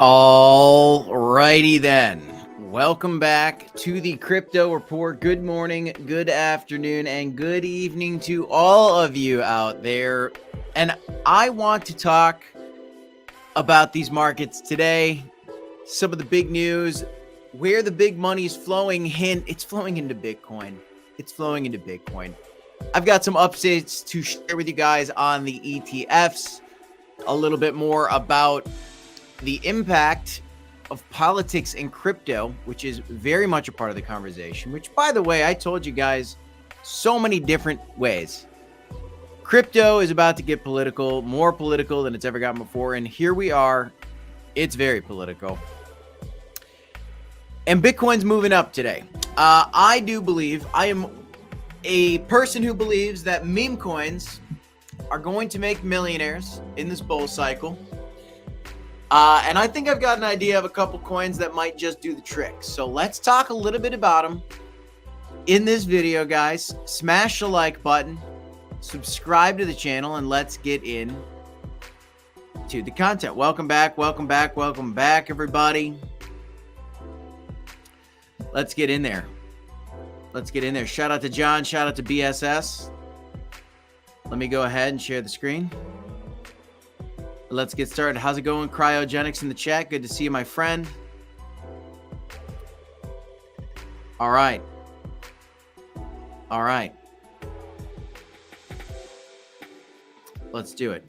All righty then. Welcome back to the Crypto Report. Good morning, good afternoon, and good evening to all of you out there. And I want to talk about these markets today, some of the big news, where the big money is flowing. Hint, it's flowing into Bitcoin. It's flowing into Bitcoin. I've got some updates to share with you guys on the ETFs, a little bit more about the impact of politics in crypto, which is very much a part of the conversation, which, by the way, I told you guys so many different ways. Crypto is about to get political, more political than it's ever gotten before. And here we are. It's very political. And Bitcoin's moving up today. I do believe, I am a person who believes that meme coins are going to make millionaires in this bull cycle. And I think I've got an idea of a couple coins that might just do the trick. So let's talk a little bit about them in this video, guys. Smash the like button, subscribe to the channel, and let's get in to the content. Welcome back, everybody. Let's get in there. Shout out to John, shout out to BSS. Let me go ahead and share the screen. Let's get started. How's it going? Cryogenics in the chat. Good to see you, my friend. All right. Let's do it.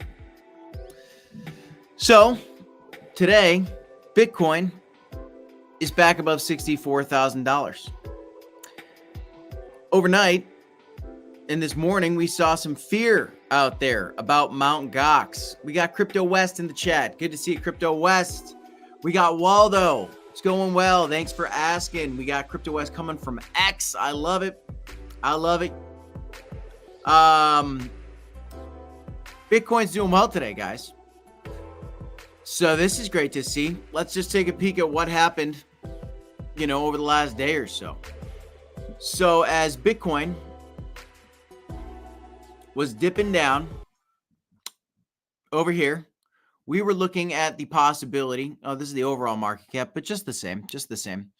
So today, Bitcoin is back above $64,000. Overnight, and this morning, we saw some fear out there about Mt. Gox. We got Crypto West in the chat. Good to see you, Crypto West. We got Waldo. It's going well. Thanks for asking. We got Crypto West coming from X. I love it. Bitcoin's doing well today, guys. So this is great to see. Let's just take a peek at what happened, over the last day or so. So as Bitcoin was dipping down over here, we were looking at the possibility. Oh, this is the overall market cap, but just the same.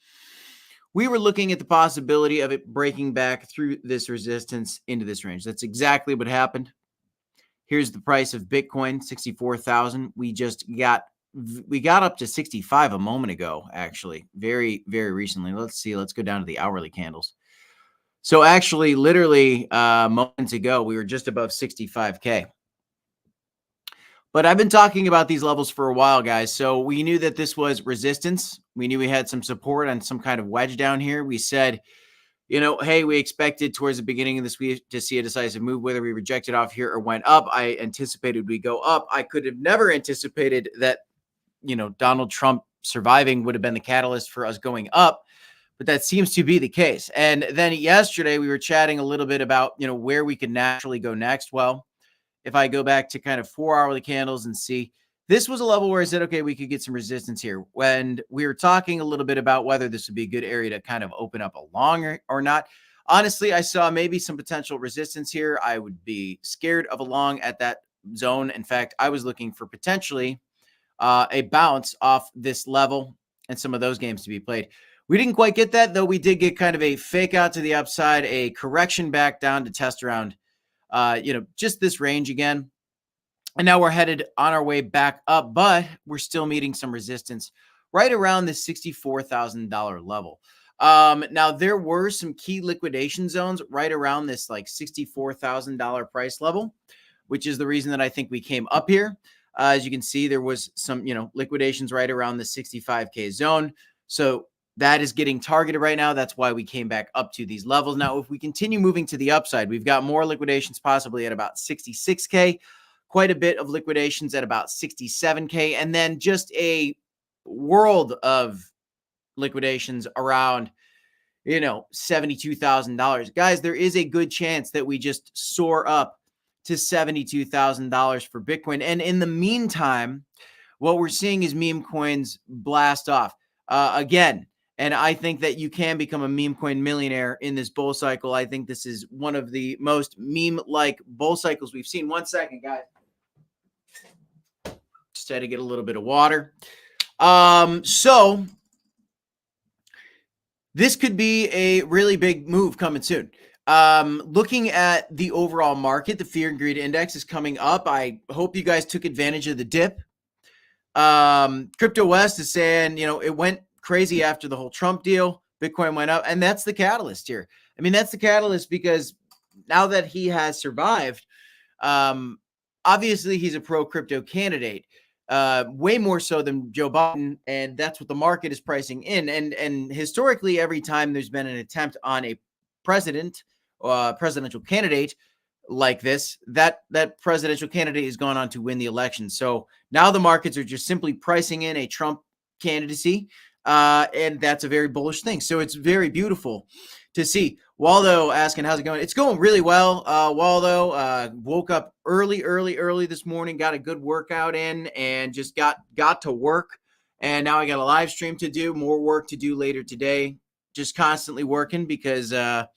We were looking at the possibility of it breaking back through this resistance into this range. That's exactly what happened. Here's the price of Bitcoin, 64,000. We got up to 65 a moment ago, actually, very, very recently. Let's see. Let's go down to the hourly candles. So actually, literally moments ago, we were just above 65K. But I've been talking about these levels for a while, guys. So we knew that this was resistance. We knew we had some support on some kind of wedge down here. We said, hey, we expected towards the beginning of this week to see a decisive move, whether we rejected off here or went up. I anticipated we go up. I could have never anticipated that, Donald Trump surviving would have been the catalyst for us going up. But that seems to be the case. And then yesterday we were chatting a little bit about, where we could naturally go next. Well, if I go back to kind of 4 hourly candles and see, this was a level where I said, okay, we could get some resistance here. When we were talking a little bit about whether this would be a good area to kind of open up a long or not. Honestly, I saw maybe some potential resistance here. I would be scared of a long at that zone. In fact, I was looking for potentially a bounce off this level and some of those games to be played. We didn't quite get that, though. We did get kind of a fake out to the upside, a correction back down to test around, just this range again. And now we're headed on our way back up, but we're still meeting some resistance right around the $64,000 level. Now, there were some key liquidation zones right around this like $64,000 price level, which is the reason that I think we came up here. As you can see, there was some, liquidations right around the 65K zone. So that is getting targeted right now. That's why we came back up to these levels. Now, if we continue moving to the upside, we've got more liquidations possibly at about 66K, quite a bit of liquidations at about 67K, and then just a world of liquidations around, $72,000. Guys, there is a good chance that we just soar up to $72,000 for Bitcoin. And in the meantime, what we're seeing is meme coins blast off again. And I think that you can become a meme coin millionaire in this bull cycle. I think this is one of the most meme-like bull cycles we've seen. 1 second, guys. Just had to get a little bit of water. So this could be a really big move coming soon. Looking at the overall market, the fear and greed index is coming up. I hope you guys took advantage of the dip. Crypto West is saying, it went crazy after the whole Trump deal. Bitcoin went up, and that's the catalyst here. I mean, that's the catalyst because now that he has survived, obviously he's a pro-crypto candidate, way more so than Joe Biden, and that's what the market is pricing in. And historically, every time there's been an attempt on a presidential candidate like this, that presidential candidate has gone on to win the election. So now the markets are just simply pricing in a Trump candidacy, and that's a very bullish thing. So it's very beautiful to see. Waldo asking, how's it going? It's going really well. Waldo woke up early this morning, got a good workout in, and just got to work. And now I got a live stream to do, more work to do later today. Just constantly working because, got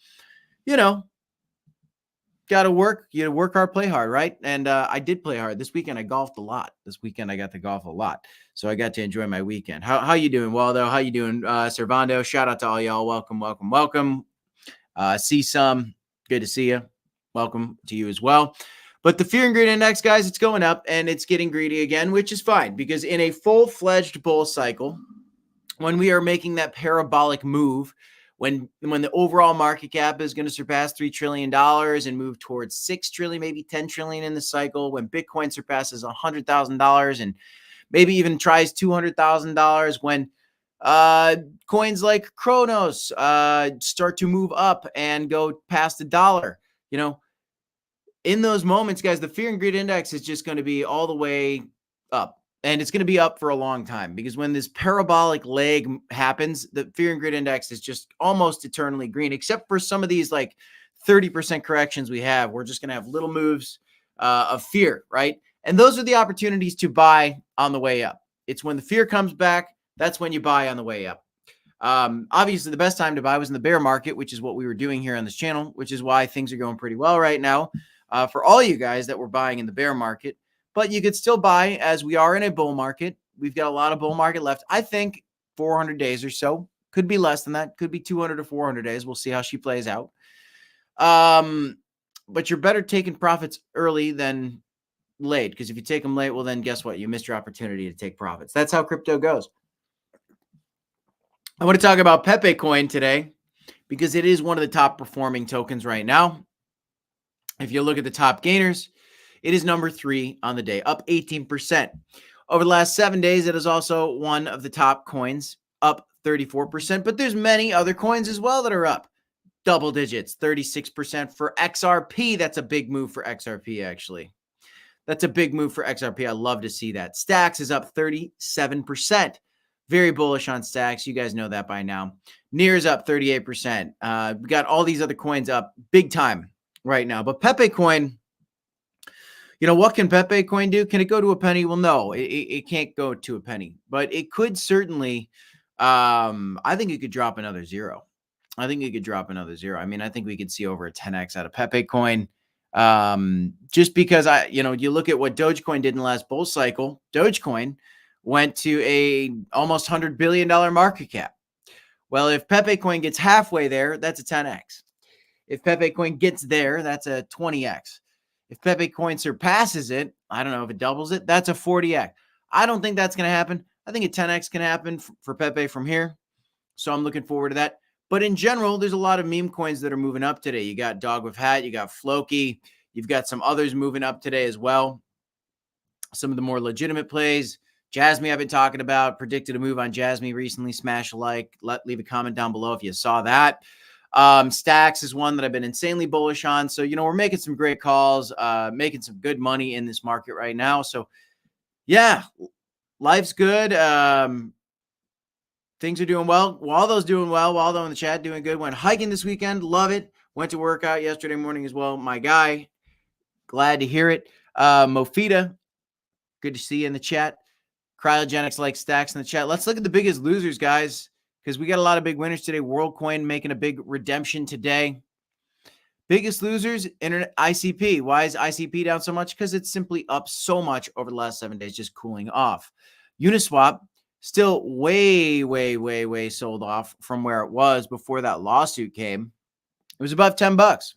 to work. You work hard, play hard, right? And I did play hard. This weekend I golfed a lot. This weekend I got to golf a lot. So I got to enjoy my weekend. How you doing, Waldo? How you doing, Servando? Shout out to all y'all. Welcome. See some. Good to see you. Welcome to you as well. But the fear and greed index, guys, it's going up and it's getting greedy again, which is fine because in a full-fledged bull cycle, when we are making that parabolic move, when the overall market cap is going to surpass $3 trillion and move towards 6 trillion, maybe 10 trillion in the cycle, when Bitcoin surpasses $100,000 and maybe even tries $200,000, when coins like Cronos start to move up and go past $1, in those moments, guys, the fear and greed index is just going to be all the way up. And it's going to be up for a long time because when this parabolic leg happens, the fear and greed index is just almost eternally green, except for some of these like 30% corrections we have. We're just going to have little moves of fear, right? And those are the opportunities to buy on the way up. It's when the fear comes back, that's when you buy on the way up. Obviously, the best time to buy was in the bear market, which is what we were doing here on this channel, which is why things are going pretty well right now for all you guys that were buying in the bear market. But you could still buy as we are in a bull market. We've got a lot of bull market left. I think 400 days or so. Could be less than that. Could be 200 to 400 days. We'll see how she plays out. But you're better taking profits early than late, because if you take them late, well, then guess what? You missed your opportunity to take profits. That's how crypto goes. I want to talk about Pepe coin today because it is one of the top performing tokens right now. If you look at the top gainers, it is number 3 on the day, up 18%. Over the last 7 days, it is also one of the top coins, up 34%. But there's many other coins as well that are up double digits, 36% for XRP. That's a big move for XRP, actually. That's a big move for XRP. I love to see that. Stacks is up 37%. Very bullish on Stacks. You guys know that by now. NEAR is up 38%. We got all these other coins up big time right now. But Pepe coin, what can Pepe coin do? Can it go to a penny? Well, no, it can't go to a penny, but it could certainly, I think it could drop another zero. I think it could drop another zero. I mean, I think we could see over a 10x out of Pepe coin. Just because you look at what Dogecoin did in the last bull cycle. Dogecoin went to a almost $100 billion market cap. Well, if Pepe coin gets halfway there, that's a 10x. If Pepe coin gets there, that's a 20x. If Pepe coin surpasses it, I don't know if it doubles it, that's a 40x. I don't think that's going to happen. I think a 10x can happen for Pepe from here. So I'm looking forward to that. But in general, there's a lot of meme coins that are moving up today. You got Dog with Hat, you got Floki, you've got some others moving up today as well. Some of the more legitimate plays. Jasmine I've been talking about, predicted a move on Jasmine recently. Smash a like, leave a comment down below if you saw that. Stacks is one that I've been insanely bullish on. So, we're making some great calls, making some good money in this market right now. So yeah, life's good. Things are doing well. Waldo's doing well. Waldo in the chat doing good. Went hiking this weekend. Love it. Went to work out yesterday morning as well. My guy, glad to hear it. Mofita, good to see you in the chat. Cryogenics like Stacks in the chat. Let's look at the biggest losers, guys, because we got a lot of big winners today. WorldCoin making a big redemption today. Biggest losers, Internet ICP. Why is ICP down so much? Because it's simply up so much over the last 7 days, just cooling off. Uniswap Still way sold off from where it was before that lawsuit came. It was above $10.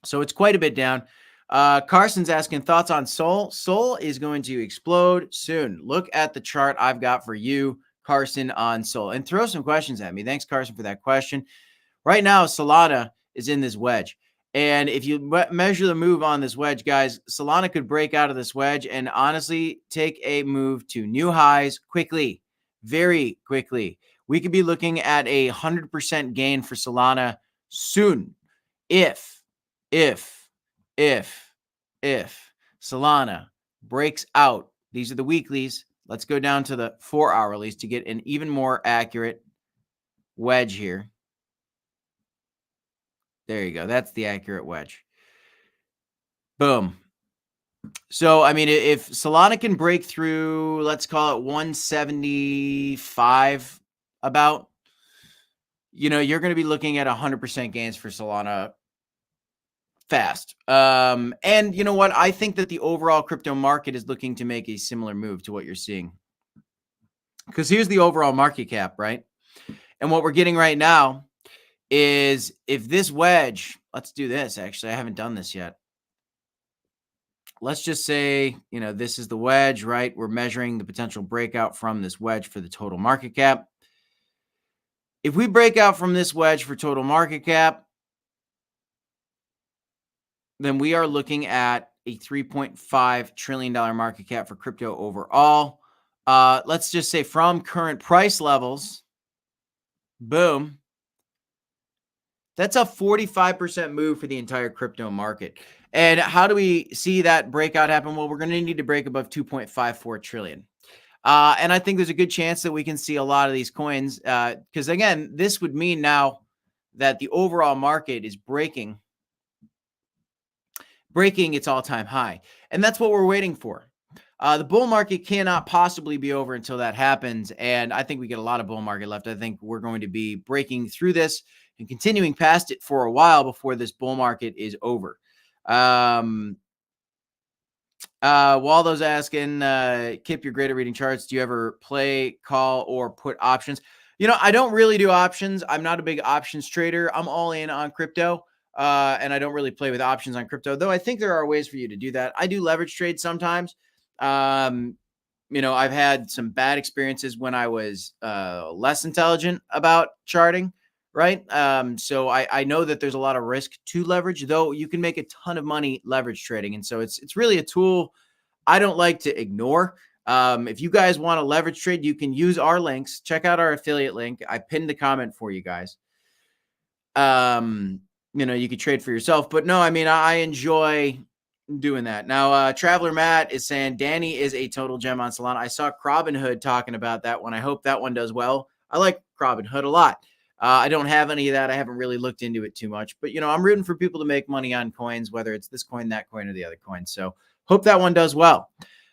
So it's quite a bit down. Carson's asking thoughts on Sol. Sol is going to explode soon. Look at the chart I've got for you, Carson, on Sol. And throw some questions at me. Thanks, Carson, for that question. Right now, Solana is in this wedge. And if you measure the move on this wedge, guys, Solana could break out of this wedge and honestly take a move to new highs quickly, very quickly. We could be looking at a 100% gain for Solana soon if Solana breaks out. These are the weeklies. Let's go down to the 4-hourlies to get an even more accurate wedge here. There you go. That's the accurate wedge. Boom. So, I mean, if Solana can break through, let's call it 175 about, you're going to be looking at 100% gains for Solana fast. And you know what? I think that the overall crypto market is looking to make a similar move to what you're seeing. Because here's the overall market cap, right? And what we're getting right now is if this wedge, let's do this. Actually, I haven't done this yet. Let's just say, this is the wedge, right? We're measuring the potential breakout from this wedge for the total market cap. If we break out from this wedge for total market cap, then we are looking at a $3.5 trillion market cap for crypto overall. Let's just say from current price levels, boom, that's a 45% move for the entire crypto market. And how do we see that breakout happen? Well, we're going to need to break above 2.54 trillion. And I think there's a good chance that we can see a lot of these coins because, again, this would mean now that the overall market is breaking its all-time high. And that's what we're waiting for. The bull market cannot possibly be over until that happens. And I think we get a lot of bull market left. I think we're going to be breaking through this and continuing past it for a while before this bull market is over. Waldo's asking, Kip, you're great at reading charts. Do you ever play, call, or put options? I don't really do options. I'm not a big options trader. I'm all in on crypto. And I don't really play with options on crypto, though I think there are ways for you to do that. I do leverage trade sometimes. I've had some bad experiences when I was less intelligent about charting, right? So I know that there's a lot of risk to leverage, though you can make a ton of money leverage trading. And so it's really a tool I don't like to ignore. If you guys want to leverage trade, you can use our links. Check out our affiliate link. I pinned the comment for you guys. You could trade for yourself, but no, I mean, I enjoy doing that. Now, Traveler Matt is saying Danny is a total gem on Solana. I saw Robinhood talking about that one. I hope that one does well. I like Robinhood a lot. I don't have any of that. I haven't really looked into it too much, but I'm rooting for people to make money on coins, whether it's this coin, that coin, or the other coin. So hope that one does well.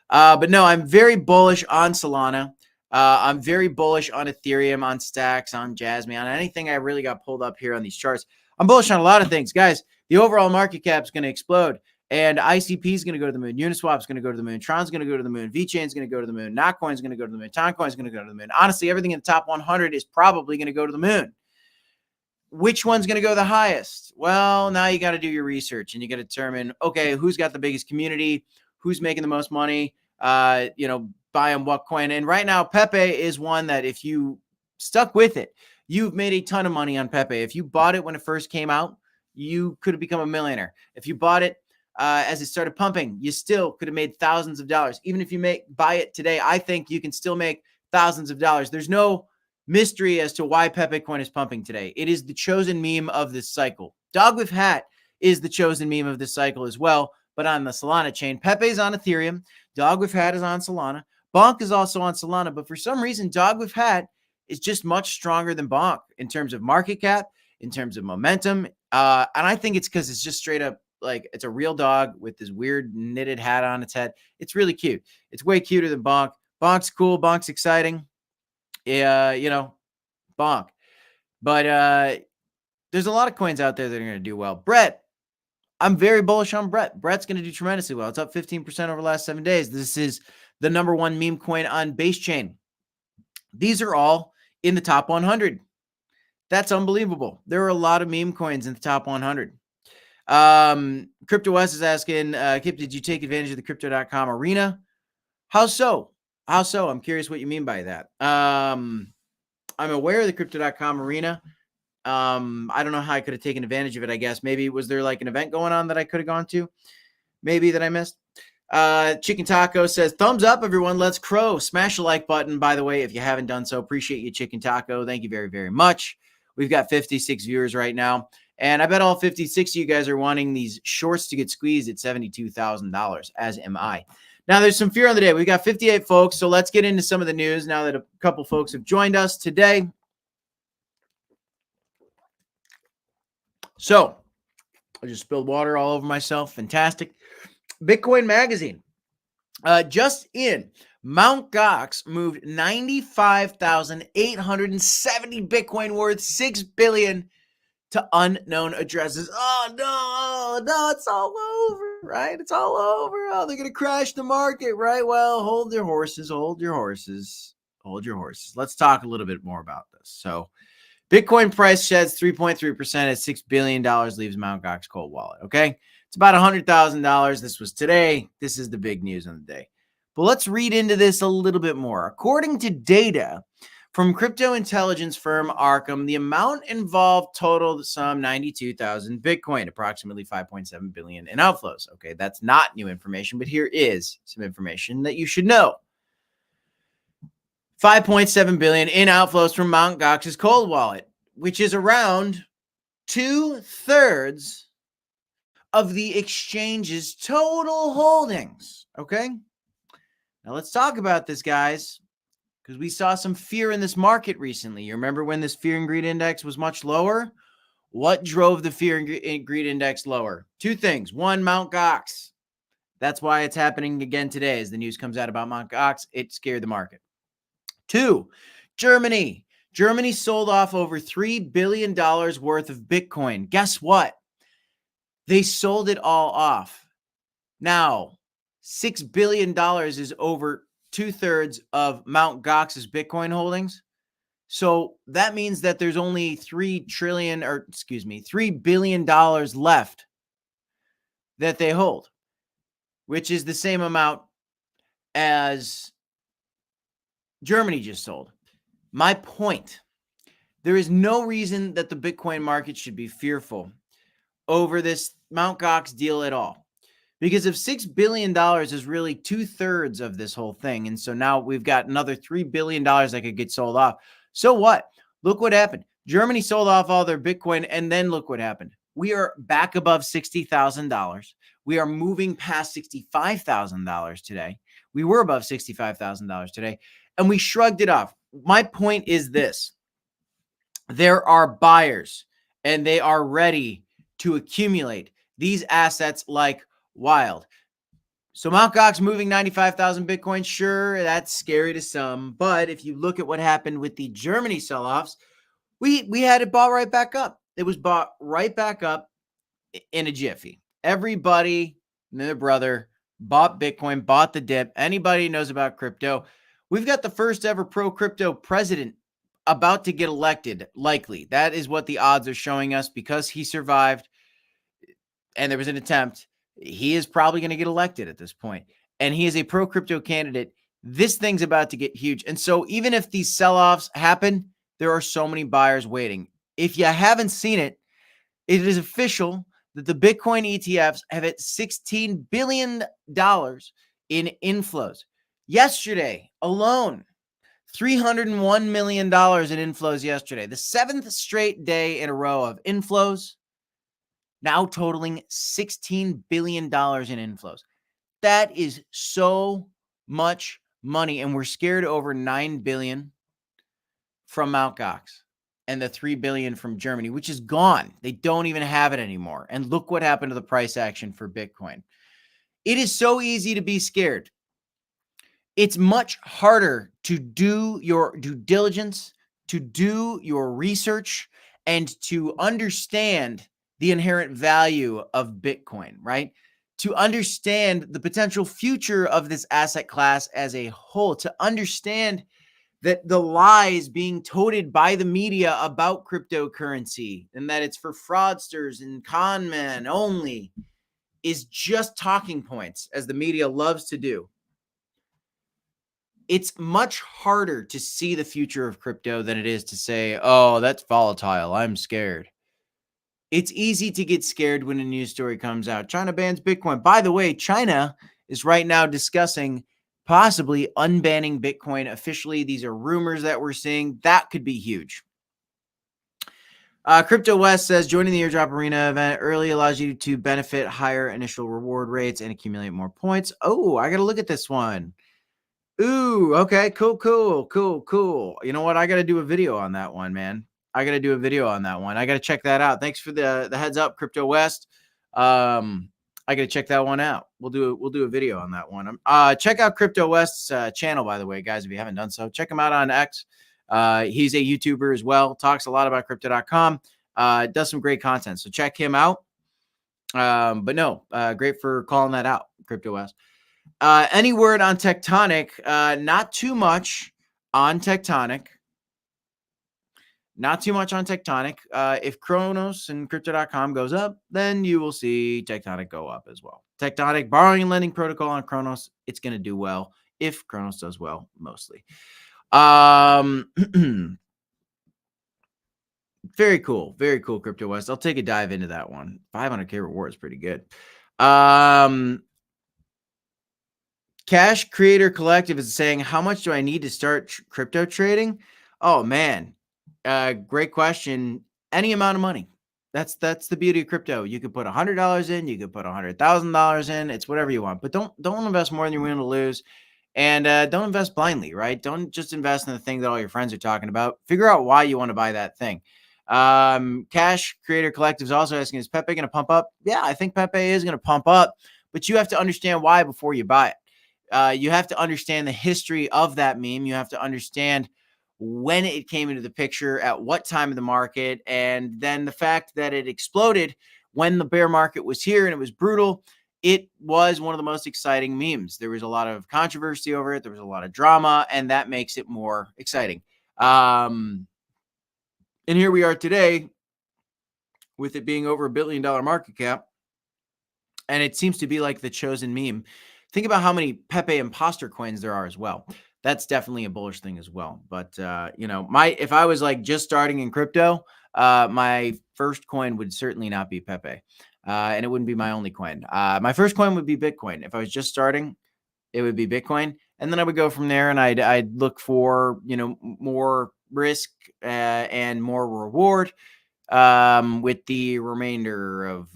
But no, I'm very bullish on Solana. I'm very bullish on Ethereum, on Stacks, on Jasmine, on anything I really got pulled up here on these charts. I'm bullish on a lot of things, guys. The overall market cap is going to explode, and ICP is going to go to the moon. Uniswap is going to go to the moon. Tron's going to go to the moon. VeChain is going to go to the moon. Notcoin is going to go to the moon. Toncoin is going to go to the moon. Honestly, everything in the top 100 is probably going to go to the moon. Which one's going to go the highest? Well, now you got to do your research, and you got to determine, okay, who's got the biggest community, who's making the most money, buying what coin. And right now, Pepe is one that if you stuck with it, you've made a ton of money on Pepe. If you bought it when it first came out, you could have become a millionaire. If you bought it as it started pumping, you still could have made thousands of dollars. Even if you buy it today, I think you can still make thousands of dollars. There's no mystery as to why Pepe coin is pumping today. It is the chosen meme of this cycle. Dog with hat is the chosen meme of this cycle as well, but on the Solana chain. Pepe is on Ethereum. Dog with hat is on Solana. Bonk is also on Solana, but for some reason, Dog with hat is just much stronger than Bonk in terms of market cap, in terms of momentum. And I think it's because it's just straight up like it's a real dog with this weird knitted hat on its head. It's really cute. It's way cuter than Bonk. Bonk's cool. Bonk's exciting. Yeah, Bonk. But there's a lot of coins out there that are going to do well. Brett, I'm very bullish on Brett. Brett's going to do tremendously well. It's up 15% over the last 7 days. This is the #1 meme coin on base chain. These are all in the top 100. That's unbelievable. There are a lot of meme coins in the top 100. Crypto West is asking, Kip, did you take advantage of the crypto.com arena? How so? How so? I'm curious what you mean by that. I'm aware of the crypto.com arena. I don't know how I could have taken advantage of it, I guess. Maybe was there like an event going on that I could have gone to? Maybe that I missed. Chicken Taco says, thumbs up, everyone. Let's crow. Smash the like button, by the way, if you haven't done so. Appreciate you, Chicken Taco. Thank you very, very much. We've got 56 viewers right now. And I bet all 56 of you guys are wanting these shorts to get squeezed at $72,000, as am I. Now, there's some fear on the day. We've got 58 folks, so let's get into some of the news now that a couple folks have joined us today. So, I just spilled water all over myself. Fantastic. Bitcoin Magazine. Just in, Mt. Gox moved 95,870 Bitcoin worth $6 billion to unknown addresses. Oh, no, it's all over, right? It's all over. Oh, they're going to crash the market, right? Well, hold your horses, hold your horses, hold your horses. Let's talk a little bit more about this. So, Bitcoin price sheds 3.3% at $6 billion, leaves Mt. Gox cold wallet, okay? It's about $100,000. This was today. This is the big news of the day. But let's read into this a little bit more. According to data from crypto intelligence firm Arkham, the amount involved totaled some 92,000 Bitcoin, approximately 5.7 billion in outflows. Okay, that's not new information, but here is some information that you should know. 5.7 billion in outflows from Mt. Gox's cold wallet, which is around 2/3 of the exchange's total holdings. Okay. Now let's talk about this, guys, because we saw some fear in this market recently. You remember when this fear and greed index was much lower? What drove the fear and greed index lower? Two things. One, Mt. Gox. That's why it's happening again today. As the news comes out about Mt. Gox, it scared the market. Two, Germany. Germany sold off over $3 billion worth of Bitcoin. Guess what? They sold it all off. Now, $6 billion is over 2/3 of Mt. Gox's Bitcoin holdings. So that means that there's only $3 billion left that they hold, which is the same amount as Germany just sold. My point, there is no reason that the Bitcoin market should be fearful over this Mt. Gox deal at all. Because if $6 billion is really 2/3 of this whole thing, and so now we've got another $3 billion that could get sold off. So what? Look what happened. Germany sold off all their Bitcoin, and then look what happened. We are back above $60,000. We are moving past $65,000 today. We were above $65,000 today, and we shrugged it off. My point is this. There are buyers, and they are ready to accumulate these assets like wild. So Mt. Gox moving 95,000 Bitcoin, sure, that's scary to some. But if you look at what happened with the Germany sell-offs, we had it bought right back up. It was bought right back up in a jiffy. Everybody and their brother bought Bitcoin, bought the dip. Anybody who knows about crypto, we've got the first ever pro-crypto president about to get elected, likely. That is what the odds are showing us because he survived and there was an attempt. He is probably going to get elected at this point. And he is a pro-crypto candidate. This thing's about to get huge. And so even if these sell-offs happen, there are so many buyers waiting. If you haven't seen it, it is official that the Bitcoin ETFs have hit $16 billion in inflows. Yesterday alone, $301 million in inflows yesterday. The 7th straight day in a row of inflows, now totaling $16 billion in inflows. That is so much money, and we're scared over $9 billion from Mt. Gox and the $3 billion from Germany, which is gone. They don't even have it anymore. And look what happened to the price action for Bitcoin. It is so easy to be scared. It's much harder to do your due diligence, to do your research, and to understand the inherent value of Bitcoin, right? To understand the potential future of this asset class as a whole, to understand that the lies being toted by the media about cryptocurrency and that it's for fraudsters and con men only is just talking points, as the media loves to do. It's much harder to see the future of crypto than it is to say, oh, that's volatile, I'm scared. It's easy to get scared when a news story comes out. China bans Bitcoin. By the way, China is right now discussing possibly unbanning Bitcoin officially. These are rumors that we're seeing. That could be huge. Crypto West says joining the airdrop arena event early allows you to benefit higher initial reward rates and accumulate more points. Oh, I got to look at this one. Ooh, okay, cool. You know what? I got to do a video on that one, man. I got to check that out. Thanks for the heads up, Crypto West. I got to check that one out. We'll do a video on that one. Check out Crypto West's channel, by the way, guys. If you haven't done so, check him out on X. He's a YouTuber as well. Talks a lot about crypto.com. Does some great content. So check him out. But no, great for calling that out, Crypto West. Any word on tectonic? Not too much on tectonic. If Cronos and crypto.com goes up, then you will see tectonic go up as well. Tectonic borrowing and lending protocol on Cronos, it's going to do well if Cronos does well, mostly. Very cool, Crypto West. I'll take a dive into that one. 500K reward is pretty good. Cash Creator Collective is saying, how much do I need to start crypto trading? Oh man, great question. Any amount of money. That's the beauty of crypto. You could put $100 in, you could put $100,000 in. It's whatever you want, but don't invest more than you're willing to lose. And don't invest blindly, right? Don't just invest in the thing that all your friends are talking about. Figure out why you want to buy that thing. Cash Creator Collective is also asking, is Pepe going to pump up? Yeah, I think Pepe is going to pump up, but you have to understand why before you buy it. You have to understand the history of that meme. You have to understand when it came into the picture, at what time of the market, and then the fact that it exploded when the bear market was here and it was brutal. It was one of the most exciting memes. There was a lot of controversy over it. There was a lot of drama, and that makes it more exciting. And here we are today with it being over $1 billion market cap, and it seems to be like the chosen meme. Think about how many Pepe imposter coins there are as well. That's definitely a bullish thing as well. But, if I was like just starting in crypto, my first coin would certainly not be Pepe. And it wouldn't be my only coin. My first coin would be Bitcoin. If I was just starting, it would be Bitcoin. And then I would go from there and I'd look for, more risk and more reward with the remainder of,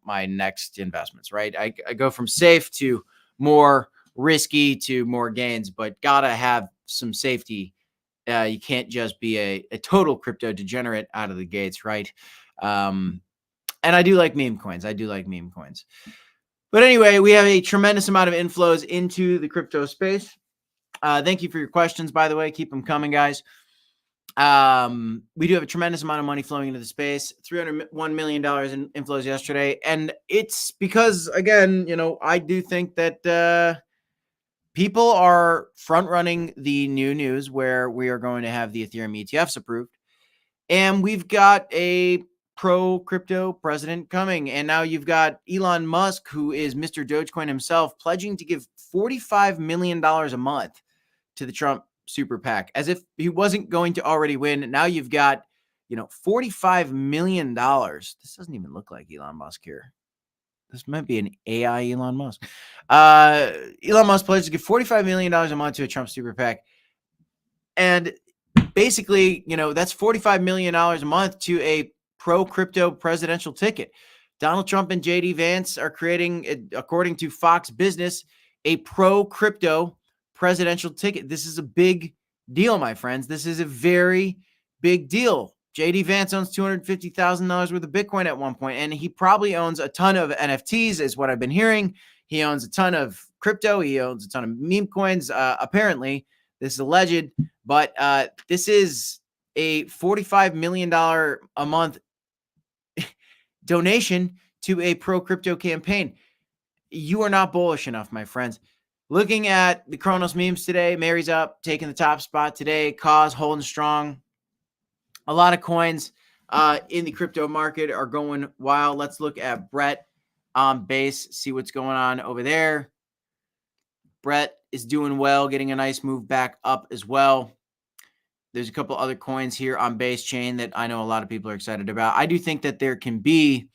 my next investments, right? I go from safe to more risky to more gains, but gotta have some safety. You can't just be a total crypto degenerate out of the gates, right? And I do like meme coins. But anyway, we have a tremendous amount of inflows into the crypto space. Thank you for your questions, by the way. Keep them coming, guys. We do have a tremendous amount of money flowing into the space. $301 million in inflows yesterday. And it's because, again, I do think that people are front running the new news where we are going to have the Ethereum ETFs approved. And we've got a pro-crypto president coming. And now you've got Elon Musk, who is Mr. Dogecoin himself, pledging to give $45 million a month to the Trump super PAC, as if he wasn't going to already win. Now you've got, $45 million. This doesn't even look like Elon Musk here. This might be an AI Elon Musk. Elon Musk pledged to give $45 million a month to a Trump super PAC. And basically, that's $45 million a month to a pro-crypto presidential ticket. Donald Trump and J.D. Vance are creating, according to Fox Business, a pro-crypto presidential ticket. This is a big deal, my friends. This is a very big deal. J.D. Vance owns $250,000 worth of Bitcoin at one point, and he probably owns a ton of NFTs, is what I've been hearing. He owns a ton of crypto. He owns a ton of meme coins. Apparently, this is alleged, but this is a $45 million a month donation to a pro-crypto campaign. You are not bullish enough, my friends. Looking at the Cronos memes today, Mary's up, taking the top spot today. Cause holding strong. A lot of coins in the crypto market are going wild. Let's look at Brett on base, see what's going on over there. Brett is doing well, getting a nice move back up as well. There's a couple other coins here on base chain that I know a lot of people are excited about. I do think that there can be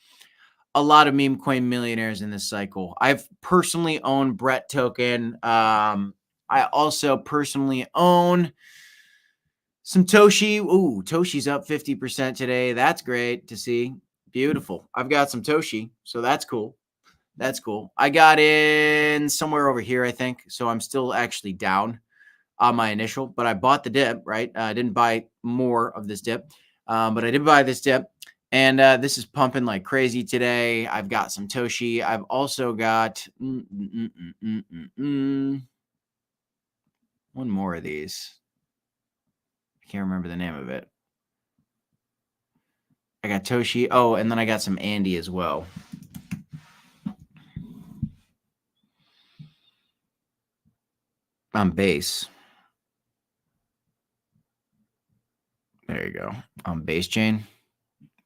a lot of meme coin millionaires in this cycle. I've personally owned Brett token. I also personally own some Toshi. Ooh, Toshi's up 50% today. That's great to see. Beautiful. I've got some Toshi, so that's cool. That's cool. I got in somewhere over here, I think. So I'm still actually down on my initial, but I bought the dip, right? I didn't buy more of this dip, but I did buy this dip. And this is pumping like crazy today. I've got some Toshi. I've also got one more of these. I can't remember the name of it. I got Toshi. Oh, and then I got some Andy as well. On base. There you go. On base chain.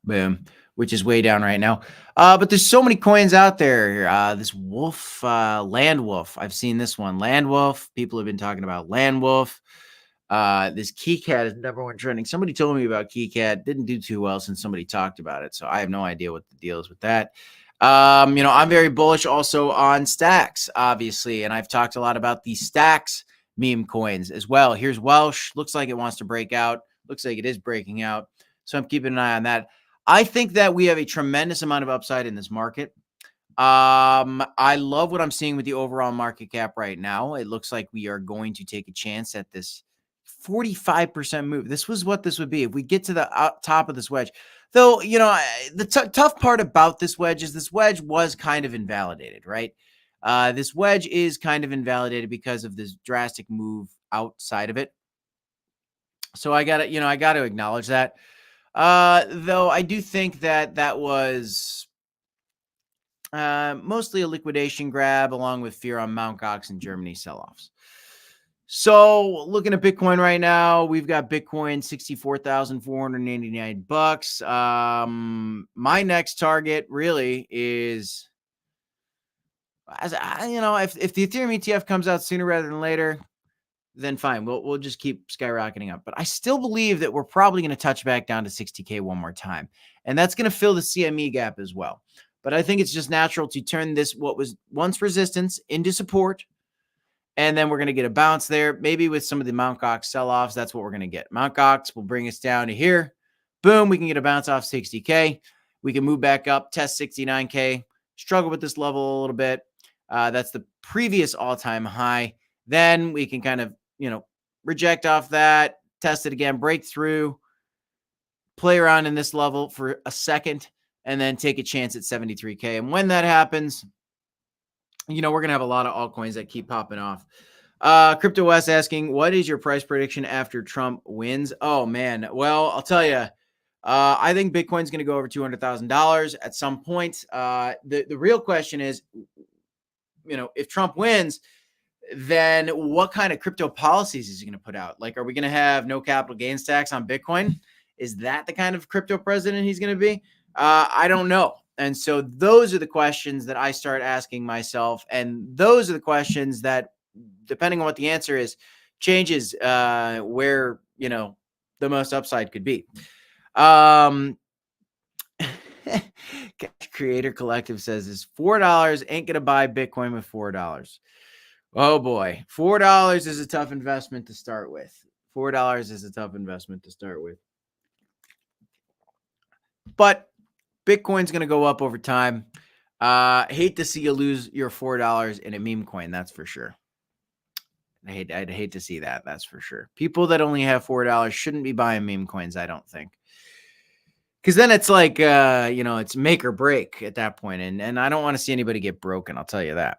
Boom. Which is way down right now. But there's so many coins out there. This wolf, land wolf. I've seen this one. Land wolf. People have been talking about land wolf. This KeyCat is number one trending. Somebody told me about KeyCat. Didn't do too well since somebody talked about it. So I have no idea what the deal is with that. I'm very bullish also on stacks, obviously. And I've talked a lot about the stacks meme coins as well. Here's Welsh. Looks like it wants to break out. Looks like it is breaking out. So I'm keeping an eye on that. I think that we have a tremendous amount of upside in this market. I love what I'm seeing with the overall market cap right now. It looks like we are going to take a chance at this 45% move. This was what this would be if we get to the top of this wedge. Though, the tough part about this wedge is this wedge was kind of invalidated, right? This wedge is kind of invalidated because of this drastic move outside of it. So I got to acknowledge that. Though I do think that was mostly a liquidation grab along with fear on Mt. Gox and Germany sell-offs. So looking at Bitcoin right now, we've got Bitcoin $64,489. My next target really is, if the Ethereum ETF comes out sooner rather than later, then fine. We'll just keep skyrocketing up. But I still believe that we're probably going to touch back down to 60K one more time. And that's going to fill the CME gap as well. But I think it's just natural to turn this, what was once resistance, into support. And then we're going to get a bounce there. Maybe with some of the Mt. Gox sell-offs, that's what we're going to get. Mt. Gox will bring us down to here. Boom, we can get a bounce off 60K. We can move back up, test 69K. Struggle with this level a little bit. That's the previous all-time high. Then we can kind of, reject off that, test it again, break through, play around in this level for a second, and then take a chance at 73K. And when that happens, we're going to have a lot of altcoins that keep popping off. Crypto West asking, what is your price prediction after Trump wins? Oh, man. Well, I'll tell you, I think Bitcoin's going to go over $200,000 at some point. The real question is, if Trump wins, then what kind of crypto policies is he going to put out? Like, are we going to have no capital gains tax on Bitcoin? Is that the kind of crypto president he's going to be? I don't know. And so those are the questions that I start asking myself. And those are the questions that, depending on what the answer is, changes where, the most upside could be. Creator Collective says is $4 ain't going to buy Bitcoin with $4. Oh boy, $4 is a tough investment to start with. $4 is a tough investment to start with. But Bitcoin's going to go up over time. Hate to see you lose your $4 in a meme coin, that's for sure. I'd hate to see that, that's for sure. People that only have $4 shouldn't be buying meme coins, I don't think. Because then it's like, it's make or break at that point. And I don't want to see anybody get broken, I'll tell you that.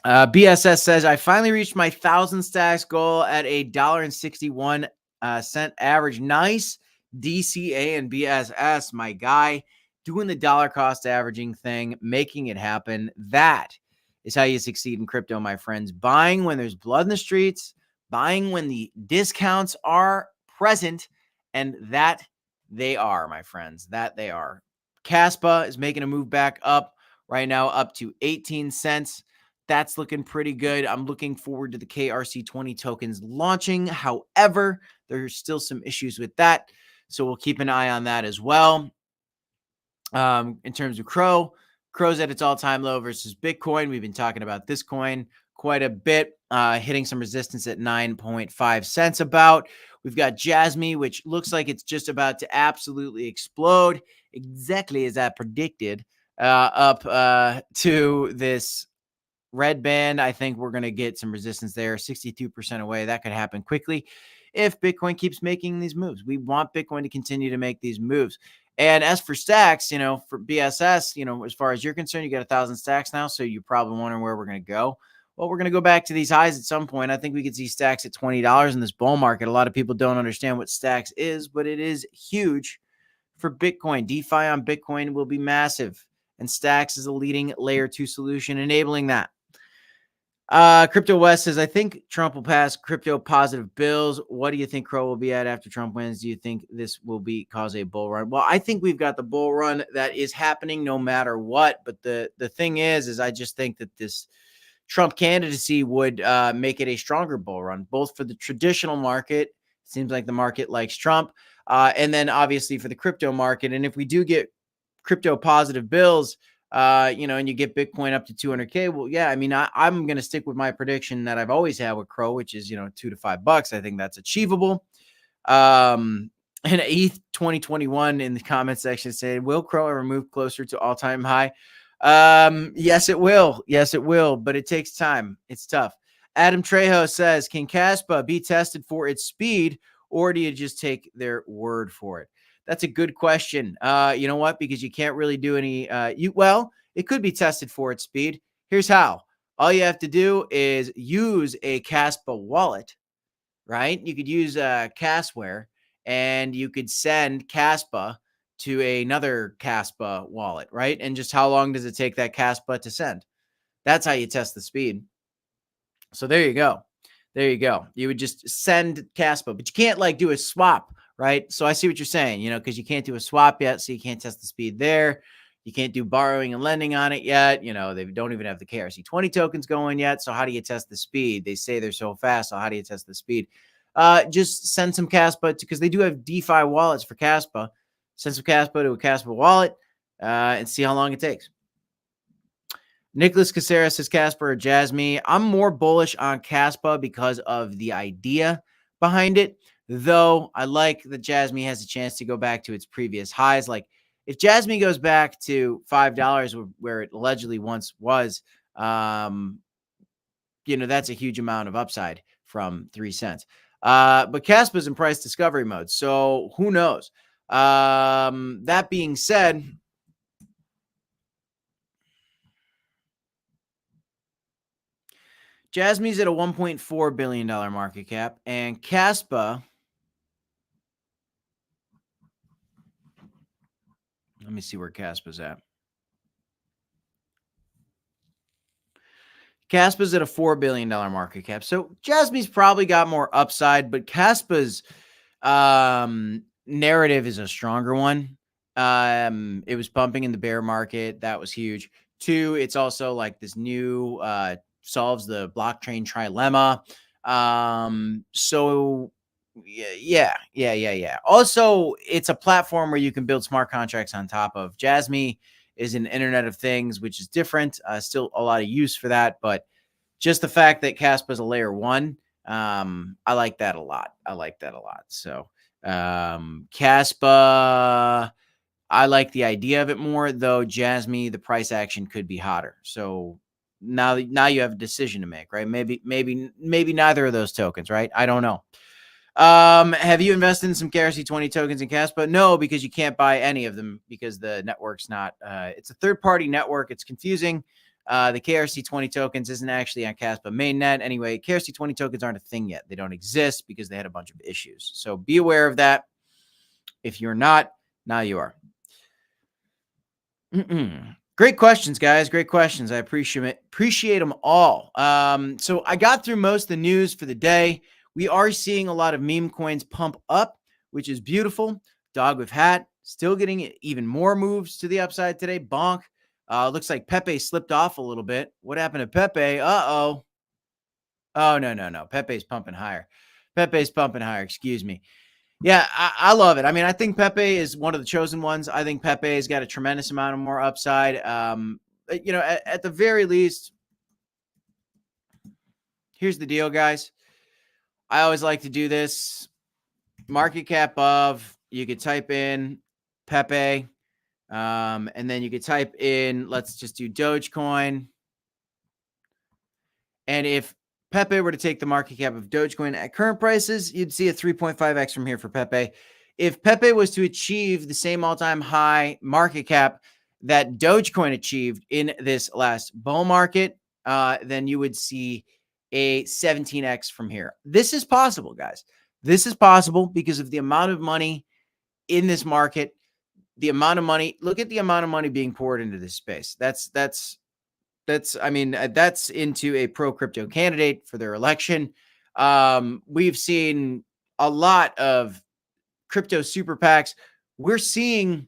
BSS says, I finally reached my 1,000 stacks goal at $1.61 average. Nice DCA and BSS, my guy, doing the dollar cost averaging thing, making it happen. That is how you succeed in crypto, my friends. Buying when there's blood in the streets, buying when the discounts are present, and that they are, my friends, that they are. Caspa is making a move back up right now, up to 18 cents. That's looking pretty good. I'm looking forward to the KRC20 tokens launching. However, there's still some issues with that, so we'll keep an eye on that as well. In terms of Crow's at its all-time low versus Bitcoin. We've been talking about this coin quite a bit, hitting some resistance at 9.5 cents about. We've got Jasmy, which looks like it's just about to absolutely explode, exactly as I predicted, up to this red band. I think we're going to get some resistance there, 62% away. That could happen quickly if Bitcoin keeps making these moves. We want Bitcoin to continue to make these moves. And as for stacks, for BSS, as far as you're concerned, you got 1,000 stacks now. So you're probably wondering where we're going to go. Well, we're going to go back to these highs at some point. I think we could see stacks at $20 in this bull market. A lot of people don't understand what stacks is, but it is huge for Bitcoin. DeFi on Bitcoin will be massive, and stacks is a leading layer 2 solution enabling that. Crypto West says, I think Trump will pass crypto positive bills. What do you think Crow will be at after Trump wins? Do you think this will cause a bull run? Well, I think we've got the bull run that is happening no matter what. But the thing is I just think that this Trump candidacy would make it a stronger bull run, both for the traditional market. It seems like the market likes Trump. And then obviously for the crypto market. And if we do get crypto positive bills, and you get Bitcoin up to 200K. Well, yeah, I mean, I'm going to stick with my prediction that I've always had with Crow, which is, $2 to $5. I think that's achievable. And ETH 2021 in the comment section said, will Crow ever move closer to all-time high? Yes, it will. Yes, it will, but it takes time. It's tough. Adam Trejo says, can Caspa be tested for its speed, or do you just take their word for it? That's a good question. You know what? Because you can't really do any, it could be tested for its speed. Here's how. All you have to do is use a Caspa wallet, right? You could use Casware, and you could send Caspa to another Caspa wallet, right? And just how long does it take that Caspa to send? That's how you test the speed. So there you go. There you go. You would just send Caspa, but you can't do a swap, right? So I see what you're saying, because you can't do a swap yet, so you can't test the speed there. You can't do borrowing and lending on it yet. They don't even have the KRC20 tokens going yet. So how do you test the speed? They say they're so fast. So how do you test the speed? Just send some Caspa because they do have DeFi wallets for Caspa. Send some Caspa to a Caspa wallet and see how long it takes. Nicholas Caceres says, Casper or Jasmy? I'm more bullish on Caspa because of the idea behind it, though I like that Jasmy has a chance to go back to its previous highs. Like if Jasmy goes back to $5 where it allegedly once was, that's a huge amount of upside from 3 cents. But Caspa's in price discovery mode, so who knows? That being said, Jasmy's at a $1.4 billion market cap, and Caspa, let me see where Caspa's at. Caspa's at a $4 billion market cap. So Jasmy's probably got more upside, but Caspa's narrative is a stronger one. It was pumping in the bear market. That was huge. 2, it's also like this new solves the blockchain trilemma. So yeah. Also, it's a platform where you can build smart contracts on top of. Jasmy is an Internet of Things, which is different. Still a lot of use for that, but just the fact that Caspa is a layer 1, I like that a lot. So Caspa, I like the idea of it more, though Jasmy, the price action could be hotter. So now you have a decision to make, right? Maybe neither of those tokens, right? I don't know. Have you invested in some KRC20 tokens in Caspa? No, because you can't buy any of them because the network's not, it's a third-party network. It's confusing. The KRC20 tokens isn't actually on Caspa mainnet. Anyway, KRC20 tokens aren't a thing yet. They don't exist because they had a bunch of issues. So be aware of that. If you're not, now you are. Great questions, guys. Great questions. I appreciate them all. So I got through most of the news for the day. We are seeing a lot of meme coins pump up, which is beautiful. Dog with hat still getting even more moves to the upside today. Bonk. Looks like Pepe slipped off a little bit. What happened to Pepe? Uh-oh. Oh, no. Pepe's pumping higher. Pepe's pumping higher. Excuse me. Yeah, I love it. I mean, I think Pepe is one of the chosen ones. I think Pepe's got a tremendous amount of more upside. At the very least, here's the deal, guys. I always like to do this. Market cap of, you could type in Pepe, and then you could type in, let's just do Dogecoin. And if Pepe were to take the market cap of Dogecoin at current prices, you'd see a 3.5x from here for Pepe. If Pepe was to achieve the same all-time high market cap that Dogecoin achieved in this last bull market, then you would see a 17x from here. This is possible, guys. This is possible because of the amount of money in this market, the amount of money. Look at the amount of money being poured into this space. That's into a pro crypto candidate for their election. We've seen a lot of crypto super PACs. We're seeing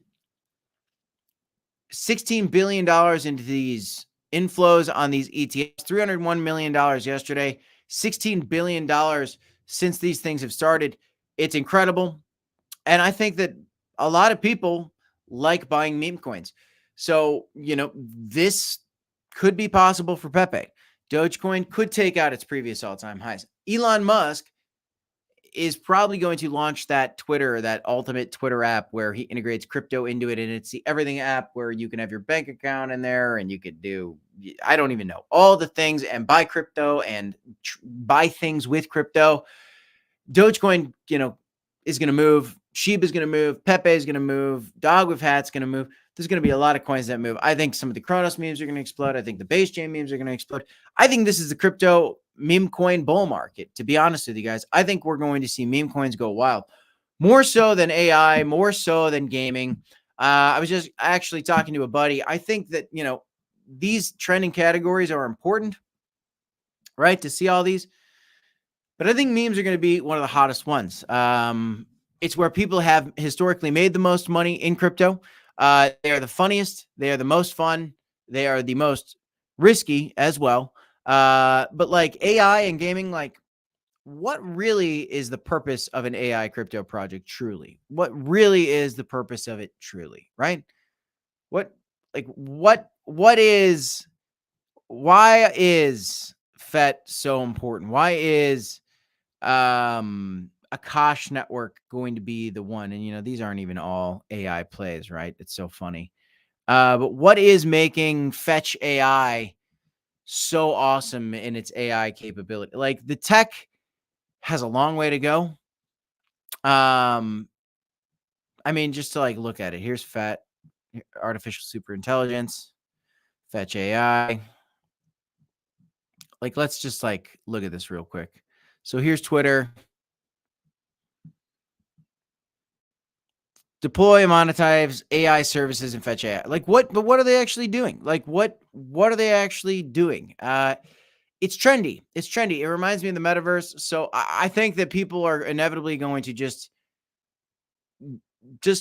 $16 billion into these inflows on these ETFs, $301 million yesterday, $16 billion since these things have started. It's incredible. And I think that a lot of people like buying meme coins. So, this could be possible for Pepe. Dogecoin could take out its previous all-time highs. Elon Musk is probably going to launch that ultimate Twitter app where he integrates crypto into it. And it's the everything app where you can have your bank account in there and you could do, I don't even know, all the things and buy crypto and buy things with crypto. Dogecoin, is going to move. Shiba is going to move. Pepe is going to move. Dog with hat's going to move. There's going to be a lot of coins that move. I think some of the Cronos memes are going to explode. I think the base chain memes are going to explode. I think this is the crypto meme coin bull market, to be honest with you guys. I think we're going to see meme coins go wild. More so than AI, more so than gaming. I was just actually talking to a buddy. I think that, these trending categories are important, right? To see all these. But I think memes are going to be one of the hottest ones. It's where people have historically made the most money in crypto. They are the funniest. They are the most fun. They are the most risky as well. But like AI and gaming, what really is the purpose of an AI crypto project truly? What really is the purpose of it truly, right? Why is FET so important? Why is Akash network going to be the one? And these aren't even all AI plays, right? It's so funny. But what is making Fetch AI so awesome in its AI capability? Like, the tech has a long way to go. Just to look at it. Here's FET, artificial super intelligence, Fetch AI. Let's just look at this real quick. So here's Twitter. Deploy and monetize AI services and Fetch AI. What are they actually doing? What are they actually doing? It's trendy. It's trendy. It reminds me of the metaverse. So I think that people are inevitably going to just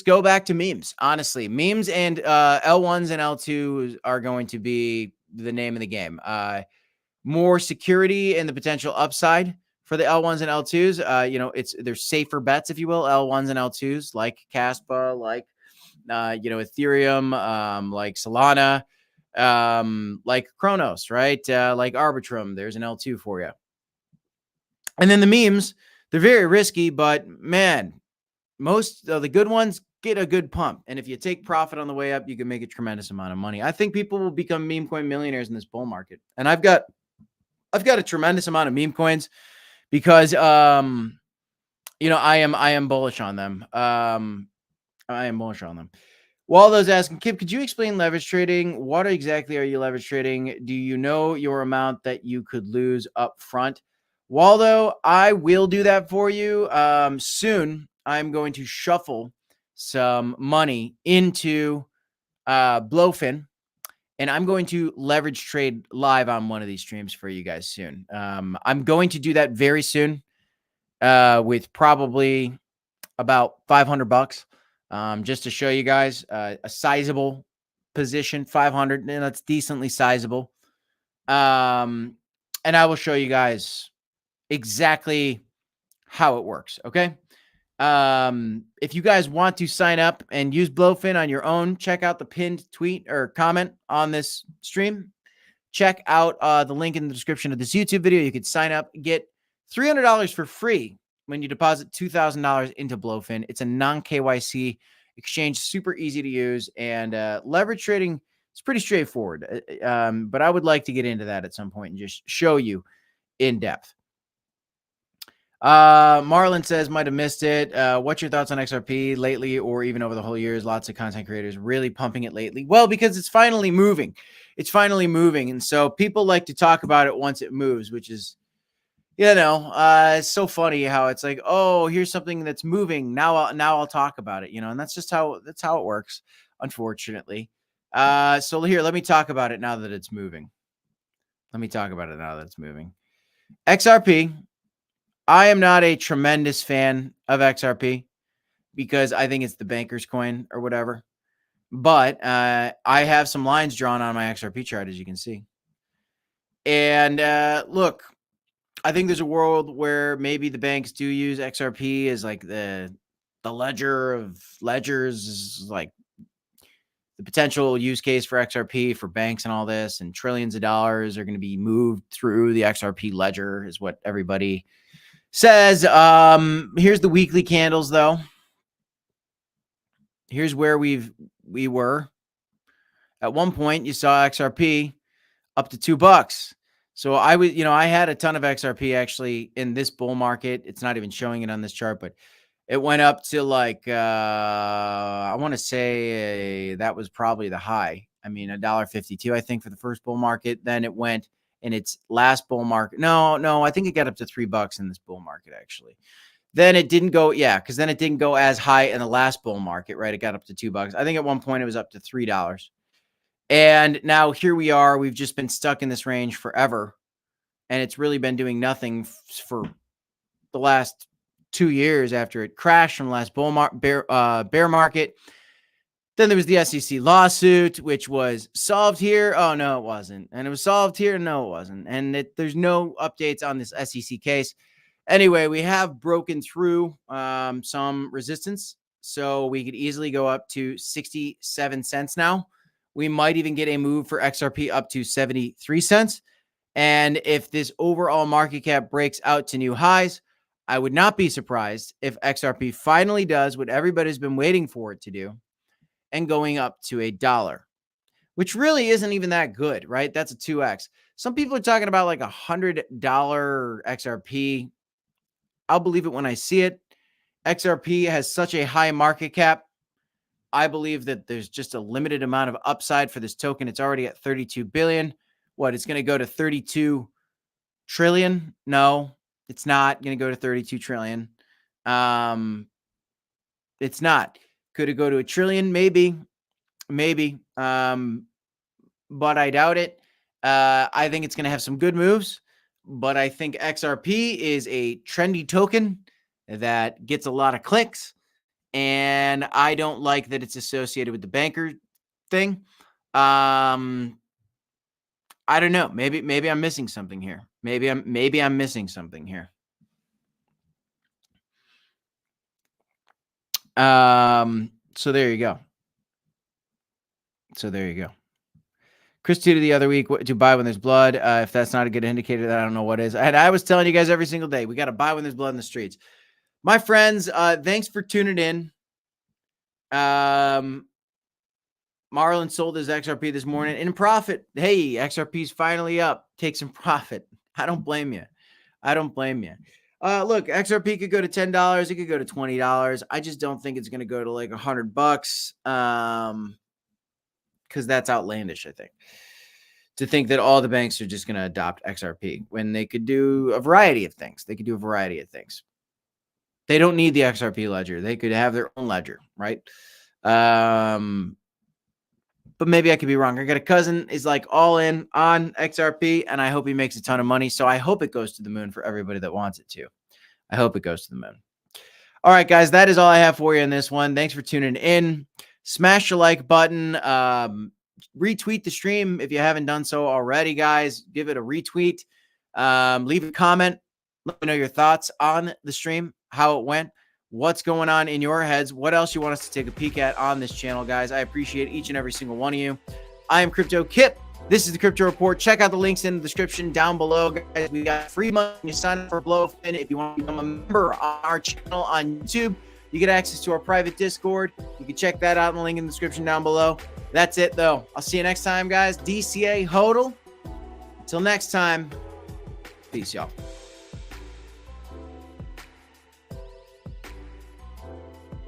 go back to memes. Honestly, memes and L1s and L2s are going to be the name of the game. More security and the potential upside for the L1s and L2s. There's safer bets, if you will, L1s and L2s, like Caspa, like Ethereum, like Solana, like Cronos, right? Like Arbitrum. There's an L2 for you. And then the memes, they're very risky, but man, most of the good ones get a good pump. And if you take profit on the way up, you can make a tremendous amount of money. I think people will become meme coin millionaires in this bull market. And I've got a tremendous amount of meme coins because, I am bullish on them. Waldo's asking, Kip, could you explain leverage trading? What exactly are you leverage trading? Do you know your amount that you could lose up front? Waldo, I will do that for you. Soon, I'm going to shuffle some money into Blowfin. And I'm going to leverage trade live on one of these streams for you guys soon. I'm going to do that very soon with probably about $500 just to show you guys a sizable position, 500, and that's decently sizable. And I will show you guys exactly how it works. Okay. If you guys want to sign up and use Blowfin on your own, check out the pinned tweet or comment on this stream. Check out the link in the description of this YouTube video. You could sign up, get $300 for free when you deposit $2,000 into Blowfin. It's a non-KYC exchange, super easy to use, and leverage trading is pretty straightforward. But I would like to get into that at some point and just show you in depth. Marlon says, might have missed it. What's your thoughts on XRP lately or even over the whole years? Lots of content creators really pumping it lately. Well, because it's finally moving. It's finally moving. And so people like to talk about it once it moves, which is, it's so funny how it's like, oh, here's something that's moving. Now I'll talk about it, and that's just how it works, unfortunately. So here, let me talk about it now that it's moving. XRP. I am not a tremendous fan of XRP because I think it's the banker's coin or whatever. But I have some lines drawn on my XRP chart, as you can see. And look, I think there's a world where maybe the banks do use XRP as like the ledger of ledgers, like the potential use case for XRP for banks and all this, and trillions of dollars are going to be moved through the XRP ledger is what everybody says. Here's the weekly candles though. Here's where we were. At one point you saw XRP up to $2. So I had a ton of XRP actually in this bull market. It's not even showing it on this chart, but it went up to like, I want to say that was probably the high. I mean, $1.52, I think, for the first bull market. Then it went in its last bull market. No, I think it got up to $3 in this bull market, actually. Then it didn't go, because then it didn't go as high in the last bull market, right? It got up to $2. I think at one point it was up to $3. And now here we are. We've just been stuck in this range forever. And it's really been doing nothing for the last 2 years after it crashed from the last bear market. Then there was the SEC lawsuit, which was solved here. Oh, no, it wasn't. And it was solved here. No, it wasn't. And there's no updates on this SEC case. Anyway, we have broken through some resistance. So we could easily go up to 67 cents now. We might even get a move for XRP up to 73 cents. And if this overall market cap breaks out to new highs, I would not be surprised if XRP finally does what everybody's been waiting for it to do and going up to $1, which really isn't even that good, right? That's a 2x. Some people are talking about like $100 XRP. I'll believe it when I see it. XRP has such a high market cap. I believe that there's just a limited amount of upside for this token. It's already at 32 billion. What, it's going to go to 32 trillion? No, it's not going to go to 32 trillion. It's not. Could it go to $1 trillion? Maybe. But I doubt it. I think it's going to have some good moves, but I think XRP is a trendy token that gets a lot of clicks, and I don't like that it's associated with the banker thing. I don't know. Maybe I'm missing something here. Maybe I'm missing something here. So there you go. Chris tweeted the other week to buy when there's blood. If that's not a good indicator, then I don't know what is. And I was telling you guys every single day, we got to buy when there's blood in the streets. My friends, thanks for tuning in. Marlon sold his XRP this morning in profit. Hey, XRP's finally up. Take some profit. I don't blame you. Look, XRP could go to $10. It could go to $20. I just don't think it's going to go to like $100. Because that's outlandish, I think, to think that all the banks are just going to adopt XRP when they could do a variety of things. They don't need the XRP ledger. They could have their own ledger, right? but maybe I could be wrong. I got a cousin is like all in on XRP, and I hope he makes a ton of money. So I hope it goes to the moon for everybody that wants it to. I hope it goes to the moon. All right, guys, that is all I have for you in this one. Thanks for tuning in. Smash the like button. Retweet the stream if you haven't done so already, guys. Give it a retweet. Leave a comment. Let me know your thoughts on the stream, how it went, what's going on in your heads, what else you want us to take a peek at on this channel, guys. I appreciate each and every single one of you. I am Crypto Kip. This is the Crypto Report. Check out the links in the description down below, guys. We got free money when you sign up for Blowfin. If you want to become a member on our channel on YouTube, you get access to our private Discord. You can check that out in the link in the description down below. That's it, though. I'll see you next time, guys. DCA HODL. Until next time, peace, y'all.